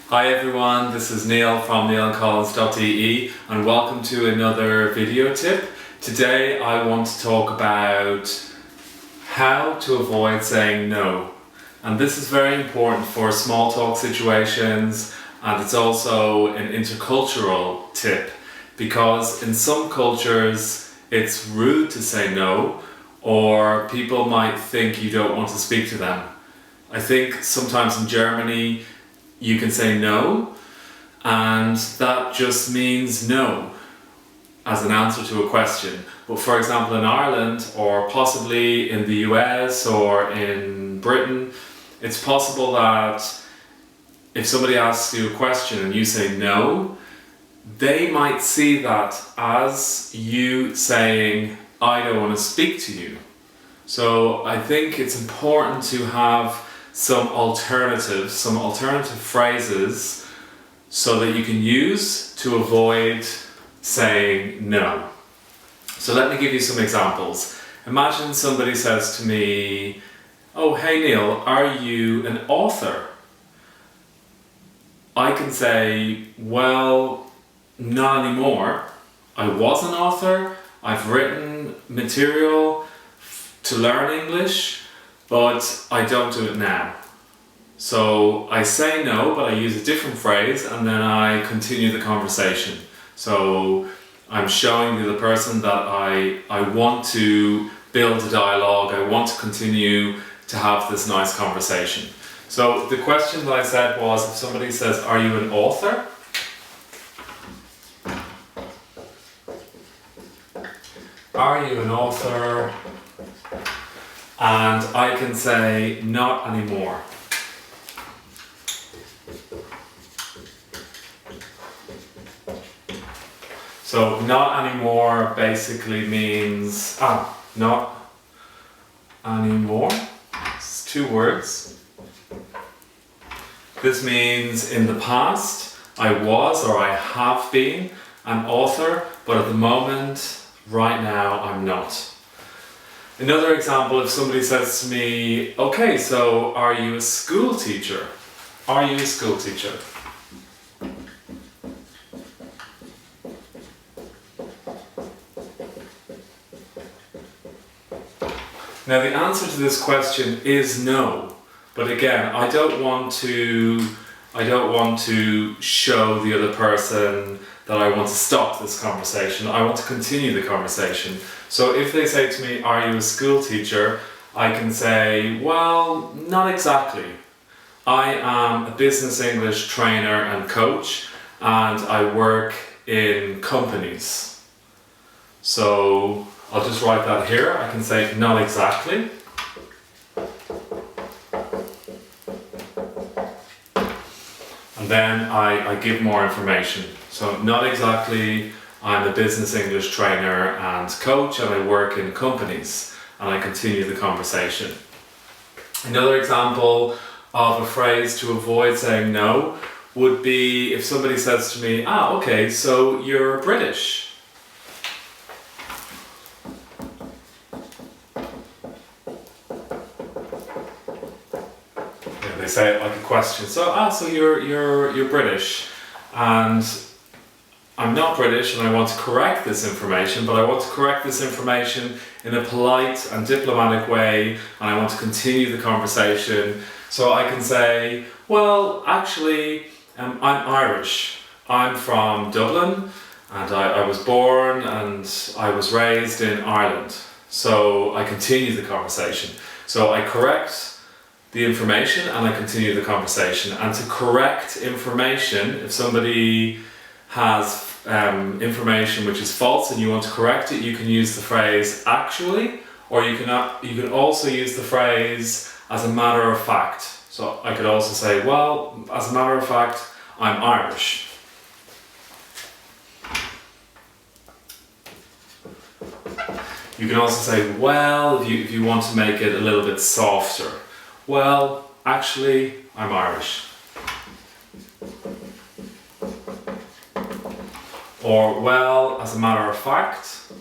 Hi everyone, this is Neil from neilandcollins.de and welcome to another video tip. Today I want to talk about how to avoid saying no. And this is very important for small talk situations, and it's also an intercultural tip because in some cultures it's rude to say no, or people might think you don't want to speak to them. I think sometimes in Germany you can say no, and that just means no as an answer to a question. But for example, in Ireland, or possibly in the US or in Britain, it's possible that if somebody asks you a question and you say no, they might see that as you saying, I don't want to speak to you. So I think it's important to have some alternative phrases so that you can use to avoid saying no. So let me give you some examples. Imagine somebody says to me, oh, hey Neil, are you an author? I can say, well, not anymore. I was an author, I've written material to learn English, but I don't do it now. So I say no, but I use a different phrase and then I continue the conversation. So I'm showing the other person that I want to build a dialogue, I want to continue to have this nice conversation. So the question that I said was, if somebody says, are you an author? Are you an author? And I can say, not anymore. So not anymore basically means, not anymore. It's two words. This means in the past, I was or I have been an author, but at the moment, right now, I'm not. Another example, if somebody says to me, okay, so are you a school teacher? Are you a school teacher? Now the answer to this question is no, but again, I don't want to show the other person that I want to stop this conversation. I want to continue the conversation. So if they say to me, are you a school teacher? I can say, well, not exactly. I am a business English trainer and coach, and I work in companies. So I'll just write that here. I can say, not exactly. And then I give more information. So not exactly, I'm a business English trainer and coach and I work in companies, and I continue the conversation. Another example of a phrase to avoid saying no would be if somebody says to me, okay, so you're British. They say it like a question. So you're British, and I'm not British, and I want to correct this information, but I want to correct this information in a polite and diplomatic way, and I want to continue the conversation. So I can say, well, actually, I'm Irish. I'm from Dublin, and I was born and I was raised in Ireland. So I continue the conversation. So I correct the information and I continue the conversation. And to correct information, if somebody has information which is false and you want to correct it, you can use the phrase actually, or you can also use the phrase as a matter of fact. So I could also say, well, as a matter of fact, I'm Irish. You can also say, well, if you want to make it a little bit softer. Well, actually, I'm Irish. Or, well, as a matter of fact,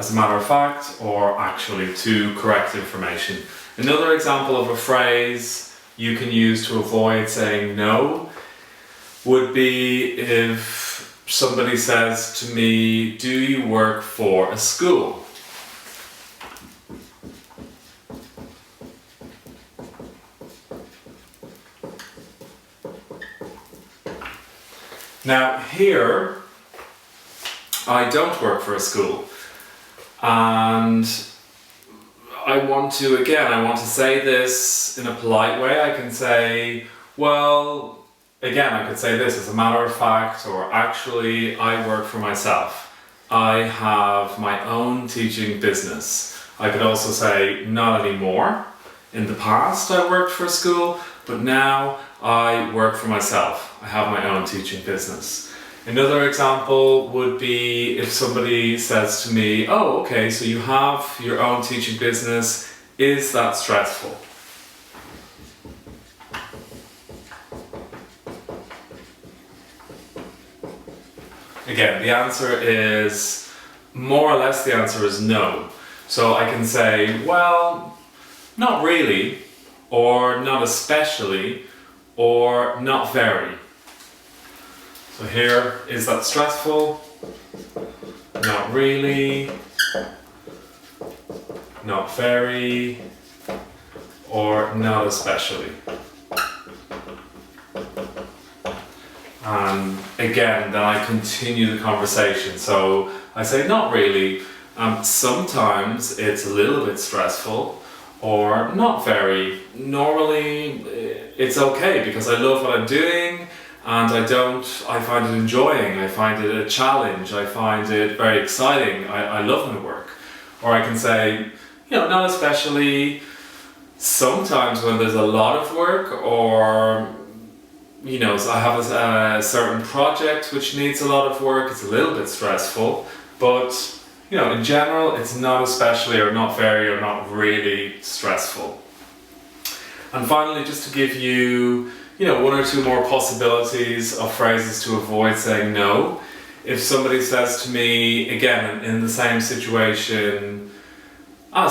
As as a matter of fact or actually to correct information. Another example of a phrase you can use to avoid saying no would be if somebody says to me, "Do you work for a school?" Now here, I don't work for a school, and I want to say this in a polite way. I can say, well, again, I could say this as a matter of fact, or actually, I work for myself. I have my own teaching business. I could also say, not anymore. In the past, I worked for a school, but now I work for myself. I have my own teaching business. Another example would be if somebody says to me, "Oh, okay, so you have your own teaching business. Is that stressful?" Again, the answer is, more or less the answer is no. So I can say, well, not really, or not especially, or not very. So here, is that stressful? Not really, not very, or not especially. And again, then I continue the conversation. So I say, not really. Sometimes it's a little bit stressful, or not very. Normally, it's okay because I love what I'm doing, and I find it enjoying. I find it a challenge. I find it very exciting. I love my work. Or I can say, not especially. Sometimes when there's a lot of work, or so I have a certain project which needs a lot of work, it's a little bit stressful, but in general it's not especially, or not very, or not really stressful. And finally, just to give you one or two more possibilities of phrases to avoid saying no. If somebody says to me, again in the same situation,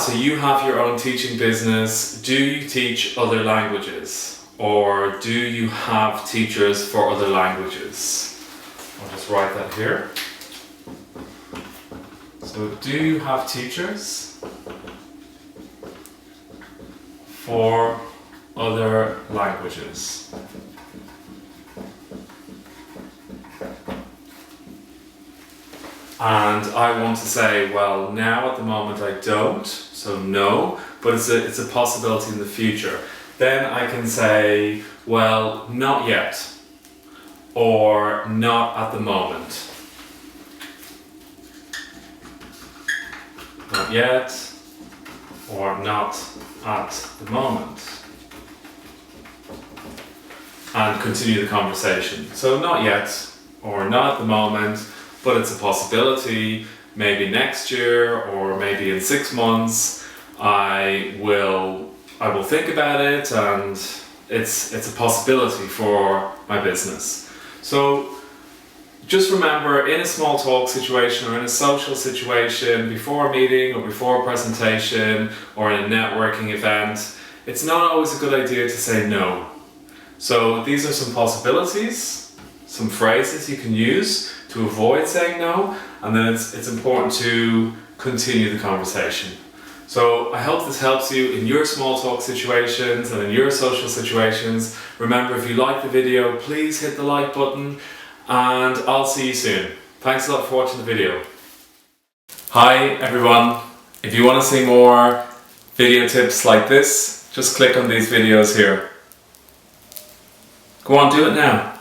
so you have your own teaching business, do you teach other languages? Or do you have teachers for other languages? I'll just write that here. So, do you have teachers for other languages? And I want to say, well, now at the moment I don't, so no, but it's a possibility in the future. Then I can say, well, not yet, or not at the moment. Not yet, or not at the moment. And continue the conversation. So not yet, or not at the moment, but it's a possibility. Maybe next year, or maybe in 6 months, I will think about it, and it's a possibility for my business. So just remember, in a small talk situation or in a social situation, before a meeting or before a presentation or in a networking event, it's not always a good idea to say no. So these are some possibilities, some phrases you can use to avoid saying no, and then it's important to continue the conversation. So I hope this helps you in your small talk situations and in your social situations. Remember, if you like the video, please hit the like button, and I'll see you soon. Thanks a lot for watching the video. Hi everyone. If you want to see more video tips like this, just click on these videos here. Go on, do it now.